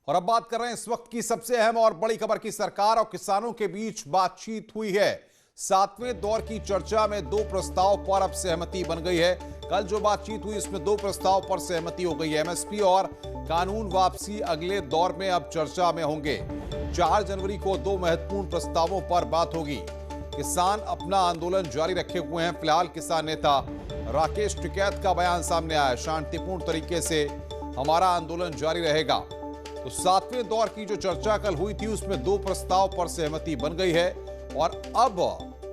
और अब बात कर रहे हैं इस वक्त की सबसे अहम और बड़ी खबर की। सरकार और किसानों के बीच बातचीत हुई है। सातवें दौर की चर्चा में दो प्रस्ताव पर अब सहमति बन गई है। कल जो बातचीत हुई इसमें दो प्रस्ताव पर सहमति हो गई है। एमएसपी और कानून वापसी अगले दौर में अब चर्चा में होंगे। 4 जनवरी को दो महत्वपूर्ण प्रस्तावों पर बात होगी। किसान अपना आंदोलन जारी रखे हुए हैं। फिलहाल किसान नेता राकेश टिकैत का बयान सामने आया, शांतिपूर्ण तरीके से हमारा आंदोलन जारी रहेगा। तो सातवें दौर की जो चर्चा कल हुई थी उसमें दो प्रस्ताव पर सहमति बन गई है और अब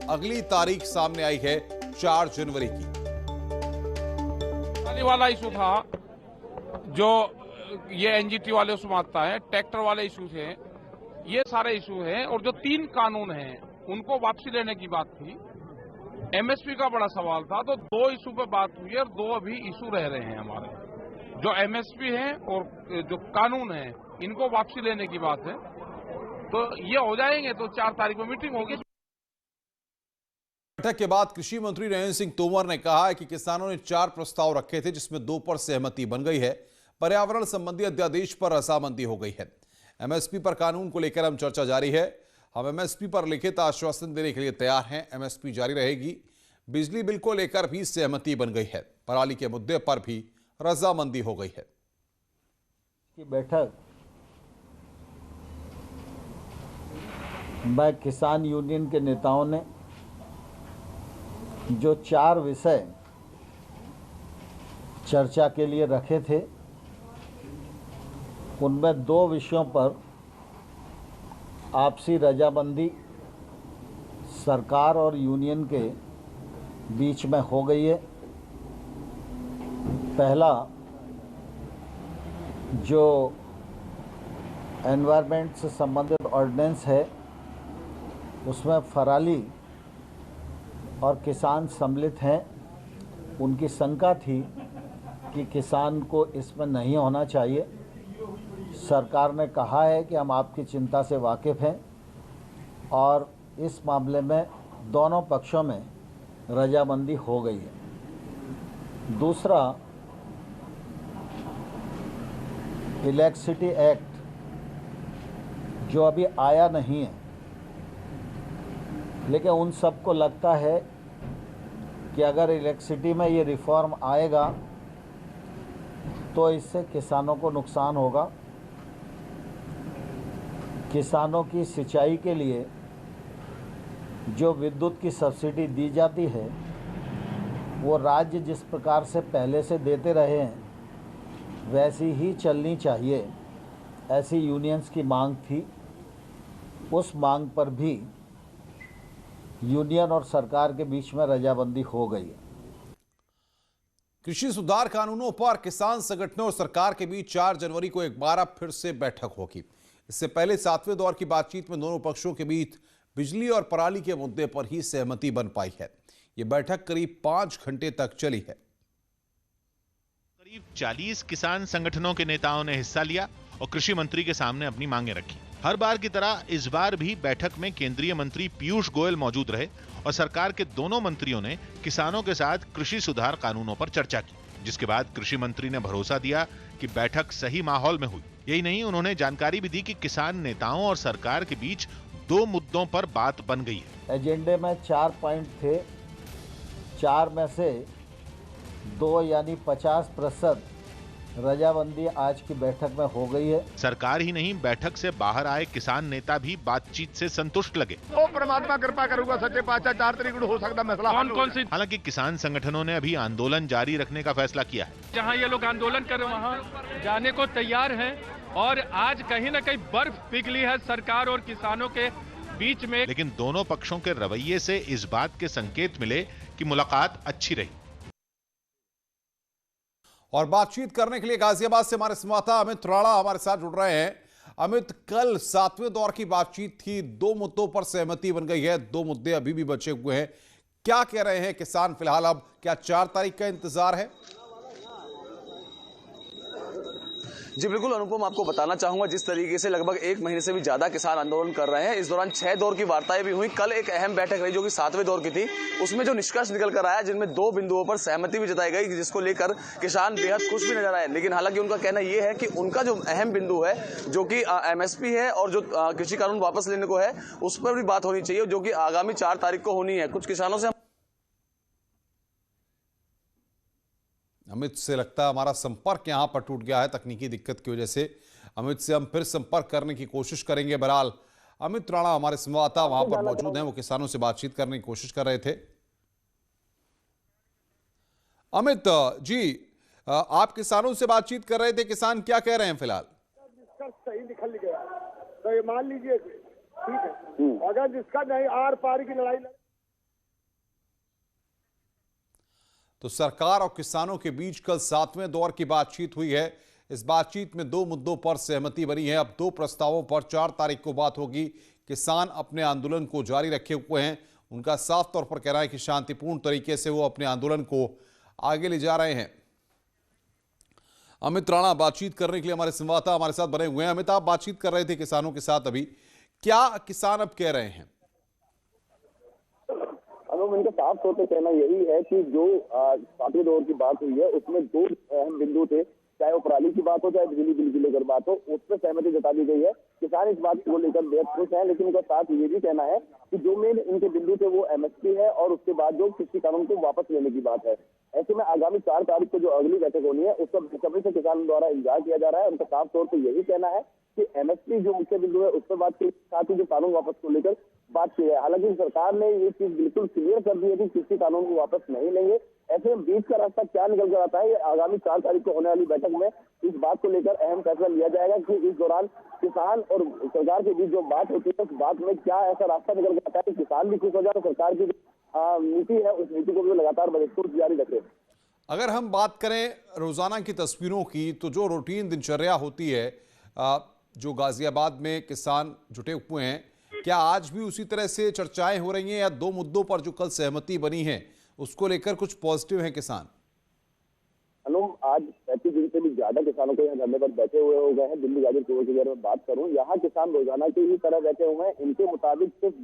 अगली तारीख सामने आई है 4 जनवरी की। वाला इशू था जो ये एनजीटी वाले उसमें आता है, ट्रैक्टर वाले इशू थे, ये सारे इशू हैं। और जो 3 कानून हैं उनको वापसी लेने की बात थी। एमएसपी का बड़ा सवाल था, तो 2 इशू पे बात हुई है और 2 अभी इशू रह रहे हैं हमारे। जो एमएसपी है और जो कानून है इनको वापसी लेने की बात है, तो ये हो जाएंगे तो 4 तारीख को मीटिंग होगी। बैठक के बाद कृषि मंत्री नरेंद्र सिंह तोमर ने कहा है कि किसानों ने 4 प्रस्ताव रखे थे जिसमें 2 पर सहमति बन गई है। पर्यावरण संबंधी अध्यादेश पर रजामंदी हो गई है। एमएसपी पर कानून को लेकर हम चर्चा जारी है। हम एमएसपी पर लिखित आश्वासन देने के लिए तैयार हैं। एमएसपी जारी रहेगी। बिजली बिल को लेकर भी सहमति बन गई है। पराली के मुद्दे पर भी रजामंदी हो गई है। की बैठक में किसान यूनियन के नेताओं ने जो 4 विषय चर्चा के लिए रखे थे उनमें 2 विषयों पर आपसी रजामंदी सरकार और यूनियन के बीच में हो गई है। पहला जो एनवायरनमेंट से संबंधित ऑर्डिनेंस है उसमें फराली और किसान सम्मिलित हैं। उनकी शंका थी कि किसान को इसमें नहीं होना चाहिए। सरकार ने कहा है कि हम आपकी चिंता से वाकिफ़ हैं और इस मामले में दोनों पक्षों में रजामंदी हो गई है। दूसरा, इलेक्ट्रिसिटी एक्ट जो अभी आया नहीं है, लेकिन उन सबको लगता है कि अगर इलेक्ट्रिसिटी में ये रिफॉर्म आएगा तो इससे किसानों को नुकसान होगा। किसानों की सिंचाई के लिए जो विद्युत की सब्सिडी दी जाती है वो राज्य जिस प्रकार से पहले से देते रहे हैं वैसी ही चलनी चाहिए, ऐसी यूनियंस की मांग थी। उस मांग पर भी यूनियन और सरकार के बीच में रजामंदी हो गई है। कृषि सुधार कानूनों पर किसान संगठनों और सरकार के बीच 4 जनवरी को एक बार फिर से बैठक होगी। इससे पहले 7वें दौर की बातचीत में दोनों पक्षों के बीच बिजली और पराली के मुद्दे पर ही सहमति बन पाई है। यह बैठक करीब 5 घंटे तक चली है। करीब 40 किसान संगठनों के नेताओं ने हिस्सा लिया और कृषि मंत्री के सामने अपनी मांगें रखी। हर बार की तरह इस बार भी बैठक में केंद्रीय मंत्री पीयूष गोयल मौजूद रहे और सरकार के दोनों मंत्रियों ने किसानों के साथ कृषि सुधार कानूनों पर चर्चा की, जिसके बाद कृषि मंत्री ने भरोसा दिया कि बैठक सही माहौल में हुई। यही नहीं, उन्होंने जानकारी भी दी कि किसान नेताओं और सरकार के बीच 2 मुद्दों पर बात बन गई है। एजेंडे में 4 पॉइंट थे। 4 में से 2 यानी 50% रजामंदी आज की बैठक में हो गई है। सरकार ही नहीं, बैठक से बाहर आए किसान नेता भी बातचीत से संतुष्ट लगे। ओ परमात्मा कृपा करूंगा, सच्चे पातशाह 4 तारीख को हो सकता मसला कौन सी। हालांकि किसान संगठनों ने अभी आंदोलन जारी रखने का फैसला किया है। जहां ये लोग आंदोलन कर वहां जाने को तैयार हैं और आज कहीं न कहीं बर्फ पिघली है सरकार और किसानों के बीच में। लेकिन दोनों पक्षों के रवैये से इस बात के संकेत मिले कि मुलाकात अच्छी रही। और बातचीत करने के लिए गाजियाबाद से हमारे संवाददाता अमित राणा हमारे साथ जुड़ रहे हैं। अमित, कल 7वें दौर की बातचीत थी, 2 मुद्दों पर सहमति बन गई है, 2 मुद्दे अभी भी बचे हुए हैं। क्या कह रहे हैं किसान फिलहाल? अब क्या 4 तारीख का इंतजार है? जी बिल्कुल अनुपम, आपको बताना चाहूंगा जिस तरीके से लगभग 1 महीने से भी ज्यादा किसान आंदोलन कर रहे हैं, इस दौरान 6 दौर की वार्ताएं भी हुई। कल एक अहम बैठक रही जो कि 7वें दौर की थी। उसमें जो निष्कर्ष निकल कर आया, जिनमें 2 बिंदुओं पर सहमति भी जताई गई, जिसको लेकर किसान बेहद खुश भी नजर आए। लेकिन हालांकि उनका कहना यह है कि उनका जो अहम बिंदु है, जो कि MSP है और जो कृषि कानून वापस लेने को है, उस पर भी बात होनी चाहिए, जो कि आगामी 4 तारीख को होनी है। कुछ किसानों से अमित से लगता है हमारा संपर्क यहां पर टूट गया है तकनीकी दिक्कत की वजह से। अमित से हम फिर संपर्क करने की कोशिश करेंगे। बहरहाल अमित राणा हमारे संवाददाता वहां पर मौजूद हैं, वो किसानों से बातचीत करने की कोशिश कर रहे थे। अमित जी, आप किसानों से बातचीत कर रहे थे, किसान क्या कह रहे हैं फिलहाल? सही निकल गया तो ये मान लीजिए ठीक है, अगर जिसका नहीं आर पार की लड़ाई तो सरकार और किसानों के बीच कल 7वें दौर की बातचीत हुई है। इस बातचीत में 2 मुद्दों पर सहमति बनी है। अब 2 प्रस्तावों पर 4 तारीख को बात होगी। किसान अपने आंदोलन को जारी रखे हुए हैं। उनका साफ तौर पर कहना है कि शांतिपूर्ण तरीके से वो अपने आंदोलन को आगे ले जा रहे हैं। अमित राणा बातचीत करने के लिए हमारे संवाददाता हमारे साथ बने हुए हैं। अमित, आप बातचीत कर रहे थे किसानों के साथ, अभी क्या किसान अब कह रहे हैं? इनका साफ तौर पर कहना यही है कि जो 7वें दौर की बात हुई है उसमें 2 अहम बिंदु थे, चाहे वो पराली की बात हो चाहे बिजली बिल की लेकर बात हो, उस पर सहमति जता दी गई है। किसान इस बात को लेकर बेहद खुश है, लेकिन उनका साथ ये भी कहना है कि जो मेन इनके बिंदु थे वो MSP है और उसके बाद जो कृषि कानून को वापस लेने की बात है। ऐसे में आगामी 4 तारीख को जो अगली बैठक होनी है उसका बेसब्री से किसानों द्वारा इंतजार किया जा रहा है। उनका साफ तौर पर यही कहना है कि MSP जो मुख्य बिंदु है उस पर बात की, साथ ही जो कानून वापस को लेकर बात की है। हालांकि सरकार ने ये चीज बिल्कुल क्लियर कर दी है कि कृषि कानून को वापस नहीं लेंगे। ऐसे में बीच का रास्ता क्या निकल कर आता है, ये आगामी 4 तारीख को होने वाली बैठक में इस बात को लेकर अहम फैसला लिया जाएगा कि इस दौरान किसान और सरकार के बीच जो बात होती है उस बात में क्या ऐसा रास्ता निकल कर आता है कि किसान भी खुश हो जाए, सरकार की नीति है उस नीति को भी लगातार मजबूत जारी रखे। अगर हम बात करें रोजाना की तस्वीरों की, तो जो रूटीन दिनचर्या होती है, जो गाजियाबाद में किसान जुटे हुए हैं, क्या आज भी उसी तरह से चर्चाएं हो रही हैं या 2 मुद्दों पर जो कल सहमति बनी है उसको लेकर कुछ पॉजिटिव है किसान? आज 35 दिन से भी ज्यादा किसानों को यहाँ धरने पर बैठे हुए हो गए हैं। दिल्ली गाजीपुर की अगर मैं बात करूं, यहाँ किसान रोजाना की ही तरह बैठे हुए हैं। इनके मुताबिक सिर्फ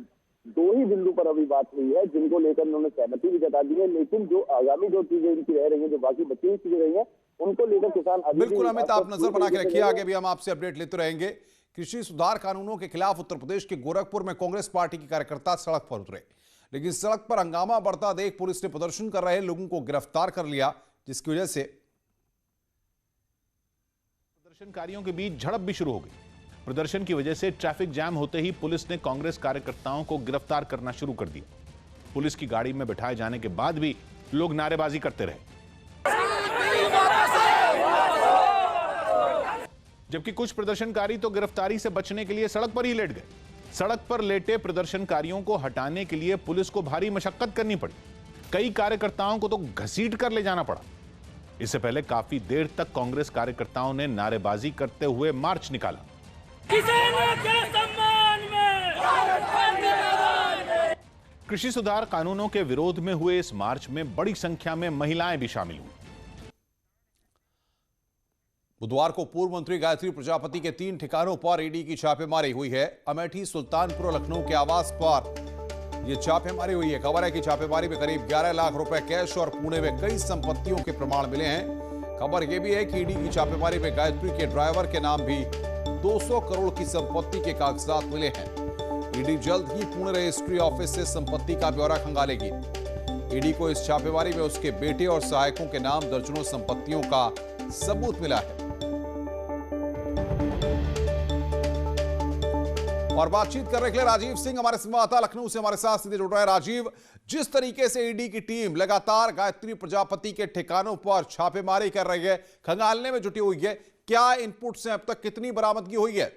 2 ही बिंदु पर अभी बात हुई है जिनको लेकर उन्होंने सहमति भी जता दी है, लेकिन जो आगामी जो चीजें इनकी रह रही है, जो बाकी बची हुई चीजें रही है, उनको लेकर किसान बिल्कुल अमित, आप नजर बना के रखिए, आगे भी हम आपसे अपडेट लेते रहेंगे। कृषि सुधार कानूनों के खिलाफ उत्तर प्रदेश के गोरखपुर में कांग्रेस पार्टी के कार्यकर्ता सड़क पर उतरे, लेकिन सड़क पर हंगामा बढ़ता देख पुलिस ने प्रदर्शन कर रहे लोगों को गिरफ्तार कर लिया, जिसकी वजह से प्रदर्शनकारियों के बीच झड़प भी शुरू हो गई। प्रदर्शन की वजह से ट्रैफिक जाम होते ही पुलिस ने कांग्रेस कार्यकर्ताओं को गिरफ्तार करना शुरू कर दिया। पुलिस की गाड़ी में बिठाए जाने के बाद भी लोग नारेबाजी करते रहे, जबकि कुछ प्रदर्शनकारी तो गिरफ्तारी से बचने के लिए सड़क पर ही लेट गए। सड़क पर लेटे प्रदर्शनकारियों को हटाने के लिए पुलिस को भारी मशक्कत करनी पड़ी। कई कार्यकर्ताओं को तो घसीट कर ले जाना पड़ा। इससे पहले काफी देर तक कांग्रेस कार्यकर्ताओं ने नारेबाजी करते हुए मार्च निकाला। किसानों के सम्मान में, कृषि सुधार कानूनों के विरोध में हुए इस मार्च में बड़ी संख्या में महिलाएं भी शामिल हुई। बुधवार को पूर्व मंत्री गायत्री प्रजापति के 3 ठिकानों पर ईडी की छापेमारी हुई है। अमेठी, सुल्तानपुर और लखनऊ के आवास पर यह छापेमारी हुई है। खबर है कि छापेमारी में करीब 11 लाख रुपए कैश और पुणे में कई संपत्तियों के प्रमाण मिले हैं। खबर यह भी है कि ईडी की छापेमारी में गायत्री के ड्राइवर के नाम भी 200 करोड़ की संपत्ति के कागजात मिले हैं। ईडी जल्द ही पुणे रजिस्ट्री ऑफिस से संपत्ति का ब्यौरा खंगालेगी। ईडी को इस छापेमारी में उसके बेटे और सहायकों के नाम दर्जनों संपत्तियों का सबूत मिला है। और बातचीत करने के लिए राजीव सिंह हमारे संवाददाता लखनऊ से हमारे साथ सीधे जुड़ रहे हैं। राजीव, जिस तरीके से ईडी की टीम लगातार गायत्री प्रजापति के ठिकानों पर छापेमारी कर रही है, खंगालने में जुटी हुई है, क्या इनपुट्स हैं, अब तक कितनी बरामदगी हुई है?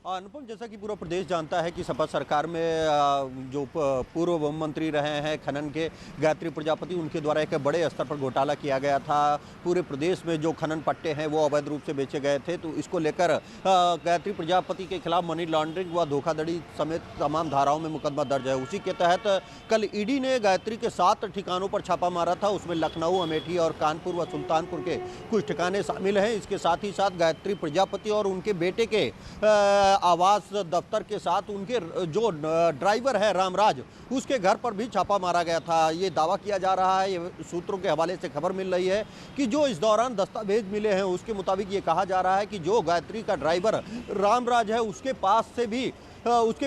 अनुपम, जैसा कि पूरा प्रदेश जानता है कि सपा सरकार में जो पूर्व मंत्री रहे हैं खनन के गायत्री प्रजापति, उनके द्वारा एक बड़े स्तर पर घोटाला किया गया था। पूरे प्रदेश में जो खनन पट्टे हैं वो अवैध रूप से बेचे गए थे, तो इसको लेकर गायत्री प्रजापति के खिलाफ मनी लॉन्ड्रिंग व धोखाधड़ी समेत तमाम धाराओं में मुकदमा दर्ज है। उसी के तहत कल ईडी ने गायत्री के 7 ठिकानों पर छापा मारा था। उसमें लखनऊ, अमेठी और कानपुर व सुल्तानपुर के कुछ ठिकाने शामिल हैं। इसके साथ ही साथ गायत्री प्रजापति और उनके बेटे के आवास दफ्तर के साथ उनके जो ड्राइवर है रामराज, उसके घर पर भी छापा मारा गया था। ये दावा किया जा रहा है, ये सूत्रों के हवाले से खबर मिल रही है कि जो इस दौरान दस्तावेज मिले हैं उसके मुताबिक ये कहा जा रहा है कि जो गायत्री का ड्राइवर रामराज है उसके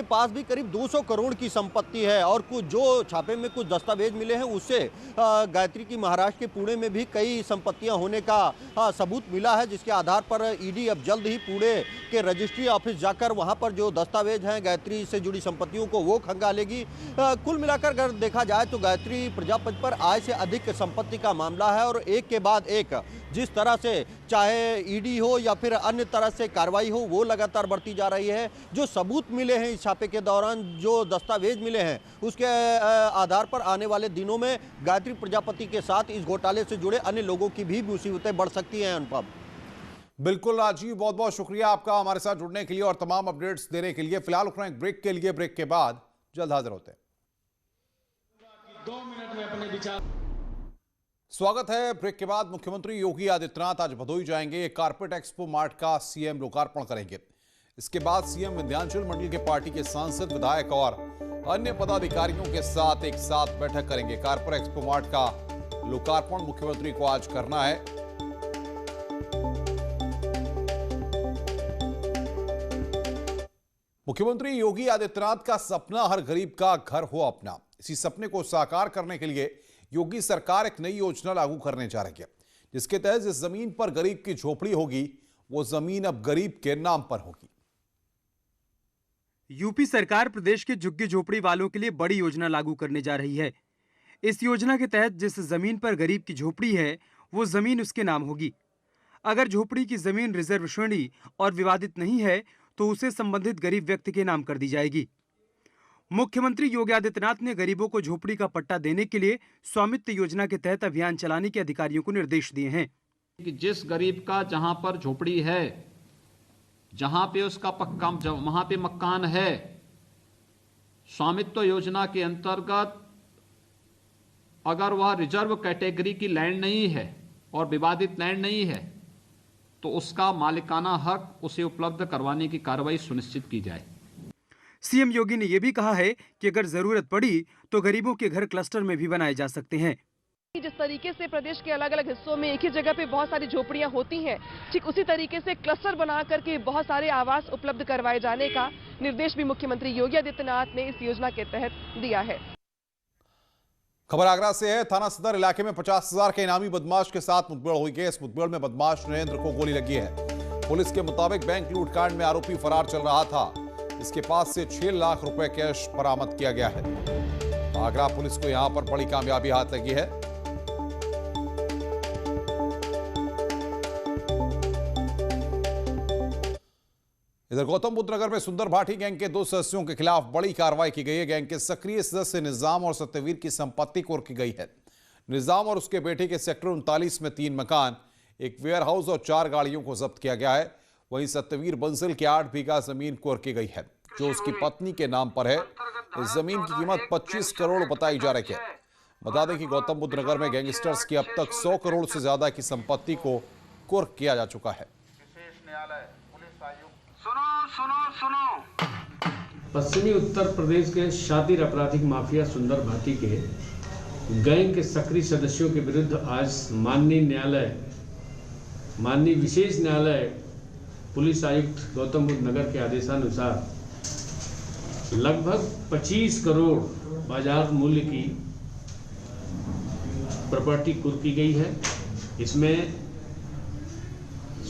पास भी करीब 200 करोड़ की संपत्ति है। और कुछ जो छापे में कुछ दस्तावेज मिले हैं उससे गायत्री की महाराष्ट्र के पुणे में भी कई संपत्तियां होने का सबूत मिला है, जिसके आधार पर ईडी अब जल्द ही पुणे के रजिस्ट्री ऑफिस जाकर वहां पर जो दस्तावेज हैं गायत्री से जुड़ी संपत्तियों को वो खंगालेगी। कुल मिलाकर अगर देखा जाए तो गायत्री प्रजापति पर आय से अधिक संपत्ति का मामला है और एक के बाद एक जिस तरह से चाहे ईडी हो या फिर अन्य तरह से कार्रवाई हो वो लगातार बढ़ती जा रही है। जो सबूत मिले हैं इस छापे के दौरान, जो दस्तावेज मिले हैं उसके आधार पर आने वाले दिनों में गायत्री प्रजापति के साथ इस घोटाले से जुड़े अन्य लोगों की भी मुसीबतें बढ़ सकती हैं। अनुपम, बिल्कुल राजीव, बहुत बहुत शुक्रिया आपका हमारे साथ जुड़ने के लिए और तमाम अपडेट्स देने के लिए। फिलहाल उठना एक ब्रेक के लिए, ब्रेक के बाद जल्द हाजिर होते हैं। 2 मिनट में अपने विचार। स्वागत है। ब्रेक के बाद मुख्यमंत्री योगी आदित्यनाथ आज भदोही जाएंगे। कारपेट एक्सपो मार्ट का सीएम लोकार्पण करेंगे। इसके बाद सीएम विंध्याचल मंडल के पार्टी के सांसद, विधायक और अन्य पदाधिकारियों के साथ एक साथ बैठक करेंगे। कारपेट एक्सपो मार्ट का लोकार्पण मुख्यमंत्री को आज करना है। मुख्यमंत्री योगी आदित्यनाथ का सपना हर गरीब का घर हो अपना। इसी सपने को साकार करने के लिए योगी सरकार एक नई योजना लागू करने जा रही है, जिसके तहत जिस जमीन पर गरीब की झोपड़ी होगी वो जमीन अब गरीब के नाम पर होगी। यूपी सरकार प्रदेश के झुग्गी झोपड़ी वालों के लिए बड़ी योजना लागू करने जा रही है। इस योजना के तहत जिस जमीन पर गरीब की झोपड़ी है वो जमीन उसके नाम होगी। अगर झोपड़ी की जमीन रिजर्व श्रेणी और विवादित नहीं है तो उसे संबंधित गरीब व्यक्ति के नाम कर दी जाएगी। मुख्यमंत्री योगी आदित्यनाथ ने गरीबों को झोपड़ी का पट्टा देने के लिए स्वामित्व योजना के तहत अभियान चलाने के अधिकारियों को निर्देश दिए हैं कि जिस गरीब का जहां पर झोपड़ी है, जहां पे उसका पक्का वहां पे मकान है, स्वामित्व योजना के अंतर्गत अगर वह रिजर्व कैटेगरी की लैंड नहीं है और विवादित लैंड नहीं है तो उसका मालिकाना हक उसे उपलब्ध करवाने की कार्रवाई सुनिश्चित की जाए। सीएम योगी ने यह भी कहा है कि अगर जरूरत पड़ी तो गरीबों के घर क्लस्टर में भी बनाए जा सकते हैं। जिस तरीके से प्रदेश के अलग अलग हिस्सों में एक ही जगह पे बहुत सारी झोपड़ियां होती हैं, ठीक उसी तरीके से क्लस्टर बना करके बहुत सारे आवास उपलब्ध करवाए जाने का निर्देश भी मुख्यमंत्री योगी आदित्यनाथ ने इस योजना के तहत दिया है। खबर आगरा से है। थाना सदर इलाके में 50,000 के इनामी बदमाश के साथ मुठभेड़ हुई है। इस मुठभेड़ में बदमाश नरेंद्र को गोली लगी है। पुलिस के मुताबिक बैंक लूटकांड में आरोपी फरार चल रहा था। इसके पास से 6 लाख रुपए कैश बरामद किया गया है। आगरा पुलिस को यहां पर बड़ी कामयाबी हाथ लगी है। इधर गौतम बुद्ध नगर में सुंदर भाटी गैंग के 2 सदस्यों के खिलाफ बड़ी कार्रवाई की गई है। गैंग के सक्रिय सदस्य निजाम और सत्यवीर की संपत्ति कुर्क की गई है। निजाम और उसके बेटे के सेक्टर 39 में 3 मकान, एक वेयर हाउस और 4 गाड़ियों को जब्त किया गया है। वहीं सत्यवीर बंसल की 8 बीघा जमीन कुर्क की गई है, जो उसकी पत्नी के नाम पर है। इस जमीन की कीमत 25 करोड़ बताई जा रही है। बता दें कि गौतम बुद्ध नगर में गैंगस्टर्स की अब तक 100 करोड़ से ज्यादा की संपत्ति को कुर्क किया जा चुका है। पश्चिमी उत्तर प्रदेश के शातिर आपराधिक माफिया सुंदर भाटी के गैंग के सक्रिय सदस्यों के विरुद्ध आज माननीय विशेष न्यायालय पुलिस आयुक्त गौतम बुद्ध नगर के आदेशानुसार लगभग 25 करोड़ बाजार मूल्य की प्रॉपर्टी कुर्क की गई है। इसमें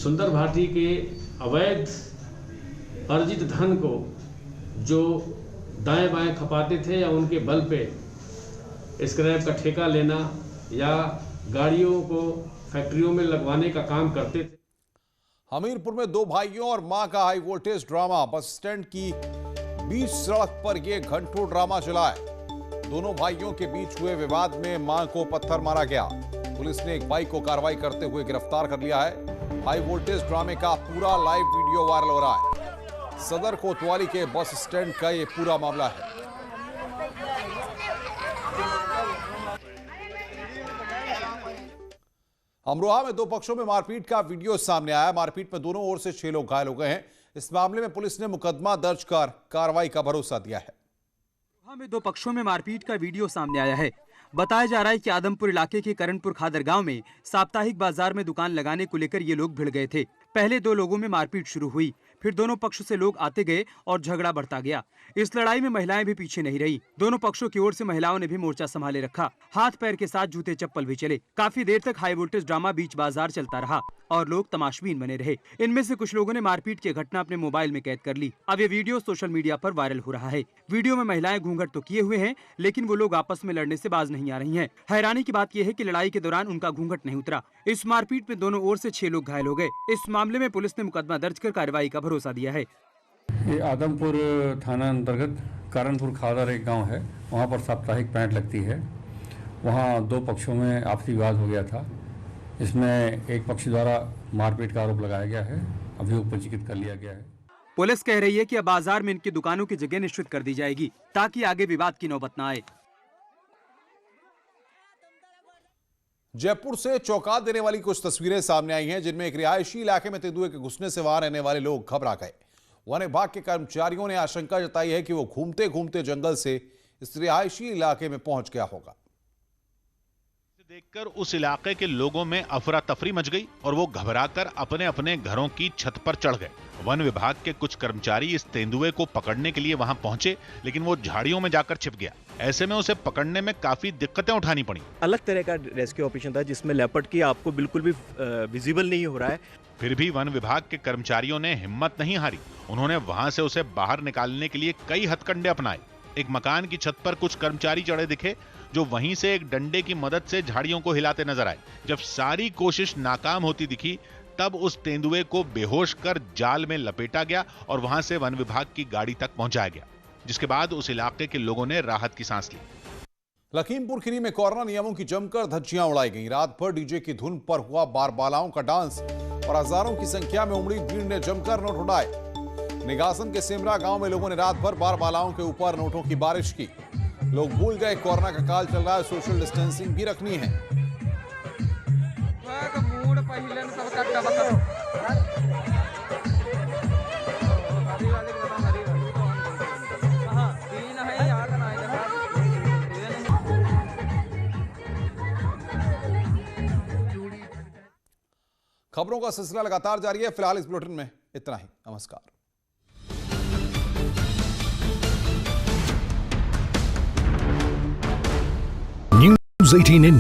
सुंदर भाटी के अवैध अर्जित धन को जो दाएं बाएं खपाते थे या उनके बल पे स्क्रैप का ठेका लेना या गाड़ियों को फैक्ट्रियों में लगवाने का काम करते थे। हमीरपुर में दो भाइयों और मां का high voltage drama. Bus stand की बीच सड़क पर यह घंटों ड्रामा चला है। दोनों भाइयों के बीच हुए विवाद में मां को पत्थर मारा गया। पुलिस ने एक बाइक को कार्रवाई करते हुए गिरफ्तार कर लिया है। हाई वोल्टेज ड्रामे का पूरा लाइव वीडियो वायरल हो रहा है। सदर कोतवाली के बस स्टैंड का यह पूरा मामला है। अमरोहा में दो पक्षों में मारपीट का वीडियो सामने आया। मारपीट में दोनों ओर से 6 लोग घायल हो गए हैं। इस मामले में पुलिस ने मुकदमा दर्ज कर कार्रवाई का भरोसा दिया है। अमरोहा में दो पक्षों में मारपीट का वीडियो सामने आया है। बताया जा रहा है कि आदमपुर इलाके के करणपुर खादर गांव में साप्ताहिक बाजार में दुकान लगाने को लेकर ये लोग भिड़ गए थे। पहले दो लोगों में मारपीट शुरू हुई, फिर दोनों पक्ष से लोग आते गए और झगड़ा बढ़ता गया। इस लड़ाई में महिलाएं भी पीछे नहीं रही। दोनों पक्षों की ओर से महिलाओं ने भी मोर्चा संभाले रखा। हाथ पैर के साथ जूते चप्पल भी चले। काफी देर तक हाई वोल्टेज ड्रामा बीच बाजार चलता रहा और लोग तमाशबीन बने रहे। इनमें से कुछ लोगों ने मारपीट की घटना अपने मोबाइल में कैद कर ली। अब ये वीडियो सोशल मीडिया पर वायरल हो रहा है। वीडियो में महिलाएं घूंघट तो किए हुए हैं, लेकिन वो लोग आपस में लड़ने से बाज नहीं आ रही हैं। हैरानी की बात यह है कि लड़ाई के दौरान उनका घूंघट नहीं उतरा। इस मारपीट में दोनों ओर से 6 लोग घायल हो गए। इस मामले में पुलिस ने मुकदमा दर्ज कर कार्रवाई का भरोसा दिया है। ये आदमपुर थाना अंतर्गत करणपुर खादर एक गांव है। वहां पर साप्ताहिक पैंट लगती है। वहां दो पक्षों में आपसी विवाद हो गया था। इसमें एक पक्ष द्वारा मारपीट का आरोप लगाया गया है। अभियोग पंजीकृत कर लिया गया है। पुलिस कह रही है कि अब बाजार में इनकी दुकानों की जगह निश्चित कर दी जाएगी ताकि आगे विवाद की नौबत न आए। जयपुर से चौंका देने वाली कुछ तस्वीरें सामने आई हैं, जिनमें एक रिहायशी इलाके में तेंदुए के घुसने से वहां रहने वाले लोग घबरा गए। वन विभाग के कर्मचारियों ने आशंका जताई है कि वो घूमते घूमते जंगल से इस रिहायशी इलाके में पहुंच गया होगा। देखकर उस इलाके के लोगों में अफरा तफरी मच गई और वो घबराकर अपने अपने घरों की छत पर चढ़ गए। वन विभाग के कुछ कर्मचारी इस तेंदुए को पकड़ने के लिए वहां पहुंचे, लेकिन वो झाड़ियों में जाकर छिप गया। ऐसे में उसे पकड़ने में काफी दिक्कतें उठानी पड़ी। अलग तरह का रेस्क्यू ऑपरेशन था जिसमें लेपर्ड की आपको बिल्कुल भी विजिबल नहीं हो रहा है। फिर भी वन विभाग के कर्मचारियों ने हिम्मत नहीं हारी। उन्होंने वहां से उसे बाहर निकालने के लिए कई हथकंडे अपनाए। एक मकान की छत पर कुछ कर्मचारी चढ़े दिखे, जो वहीं से एक डंडे की मदद से झाड़ियों को हिलाते नजर आए। जब सारी कोशिश नाकाम होती दिखी, तब उस तेंदुए को बेहोश कर जाल में लपेटा गया और वहां से वन विभाग की गाड़ी तक पहुंचाया गया, जिसके बाद उस इलाके के लोगों ने राहत की सांस ली। लखीमपुर खीरी में कोरोना नियमों की जमकर धज्जियां उड़ाई गई। रात भर डीजे की धुन पर हुआ बारबालाओं का डांस और हजारों की संख्या में उमड़ी भीड़ ने जमकर नोट उड़ाए। निगासन के सिमरा गांव में लोगों ने रात भर बारबालाओं के ऊपर नोटों की बारिश की। लोग भूल गए कोरोना का काल चल रहा है, सोशल डिस्टेंसिंग भी रखनी है। खबरों का सिलसिला लगातार जारी है। फिलहाल इस बुलेटिन में इतना ही। नमस्कार। News 18 India